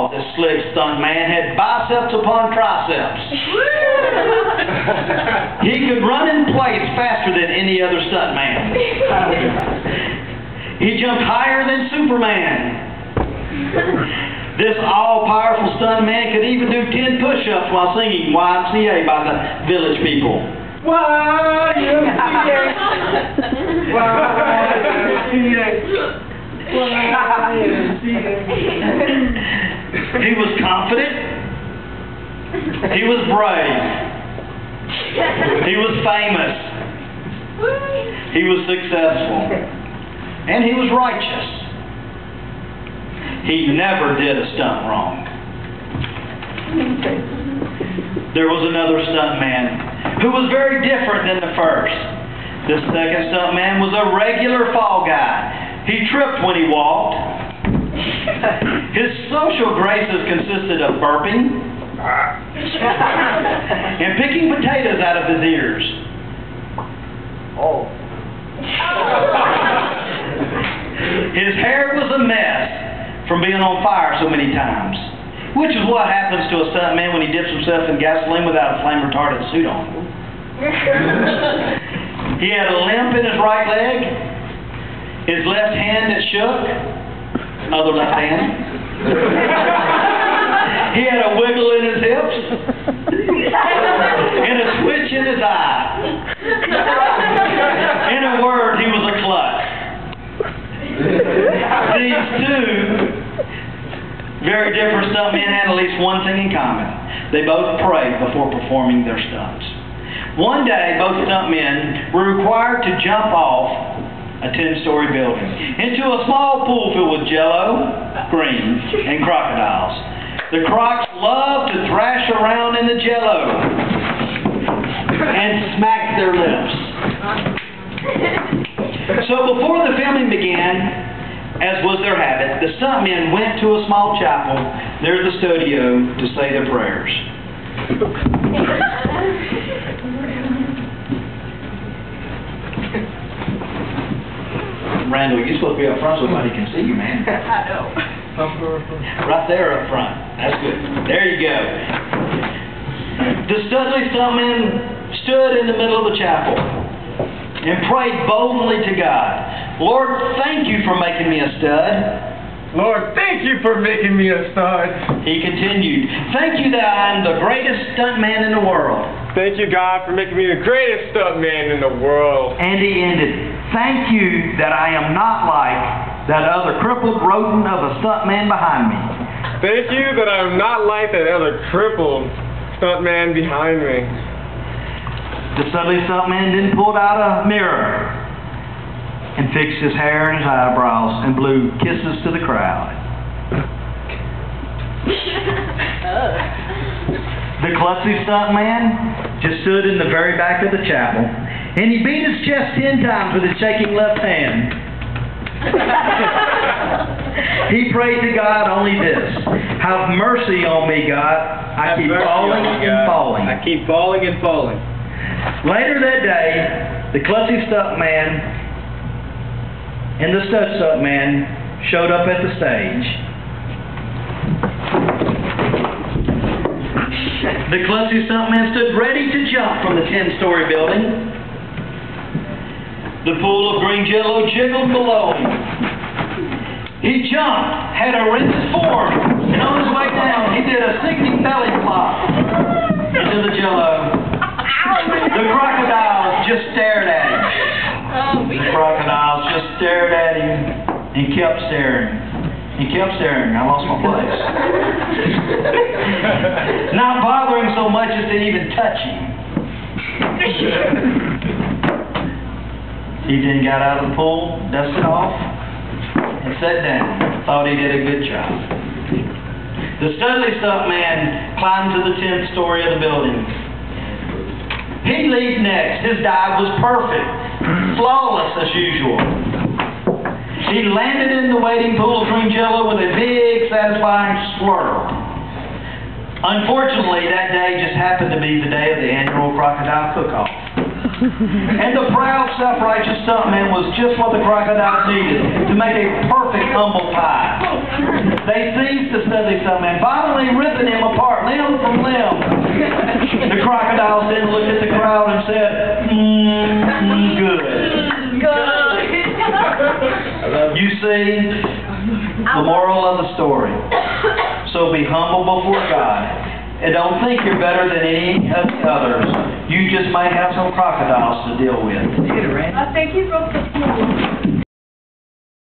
thought this slick stunt man had biceps upon triceps. He could run in place faster than any other stunt man. He jumped higher than Superman. This all-powerful stunt man could even do 10 push-ups while singing YMCA by the village people. YMCA. YMCA. He was confident. He was brave. He was famous. He was successful. And he was righteous. He never did a stunt wrong. There was another stunt man who was very different than the first. This second stunt man was a regular fall guy. He tripped when he walked. His social graces consisted of burping and picking potatoes out of his ears. His hair was a mess from being on fire so many times, which is what happens to a stuntman when he dips himself in gasoline without a flame retardant suit on. He had a limp in his right leg. His left hand that shook, other left hand. He had a wiggle in his hips and a twitch in his eye. In a word, he was a klutz. These two very different stuntmen had at least one thing in common. They both prayed before performing their stunts. One day, both stuntmen were required to jump off a 10-story building into a small pool filled with jello, green, and crocodiles. The crocs loved to thrash around in the jello and smack their lips. So before the filming began, as was their habit, the stuntmen went to a small chapel near the studio to say their prayers. Randall, you're supposed to be up front so nobody can see you, man. I know. Right there up front. That's good. There you go. The studly stuntman stood in the middle of the chapel and prayed boldly to God. Lord, thank you for making me a stud. Lord, thank you for making me a stud. He continued, thank you that I am the greatest stuntman in the world. Thank you, God, for making me the greatest stuntman in the world. And he ended, thank you that I am not like that other crippled rodent of a stuntman behind me. Thank you that I am not like that other crippled stuntman behind me. The studly stuntman then pulled out a mirror and fixed his hair and his eyebrows and blew kisses to the crowd. The klutzy stuntman just stood in the very back of the chapel, and he beat his chest 10 times with his shaking left hand. He prayed to God only this, have mercy on me, God. I keep falling and falling. I keep falling and falling. Later that day, the klutzy stuntman and the stud stuntman showed up at the stage. The klutzy stuntman stood ready to jump from the 10-story building. The pool of green jello jiggled below him. He jumped, had a horrendous form, and on his way down, he did a sickening belly flop into the jello. The crocodiles just stared at him. The crocodiles just stared at him and kept staring. He kept staring. I lost my place. Not bothering so much as to even touch him. He then got out of the pool, dusted off, and sat down. Thought he did a good job. The studly stuntman climbed to the 10th story of the building. He leaped next. His dive was perfect, flawless as usual. He landed in the waiting pool of green jello with a big, satisfying slurp. Unfortunately, that day just happened to be the day of the annual crocodile cook-off. And the proud, self-righteous stuntman was just what the crocodiles needed to make a perfect humble pie. They seized the studly stuntman, violently ripping him apart, limb from limb. The crocodiles then looked at the crowd and said, good. You see, the moral of the story. So be humble before God. And don't think you're better than any of the others. You just might have some crocodiles to deal with. I think he broke the floor.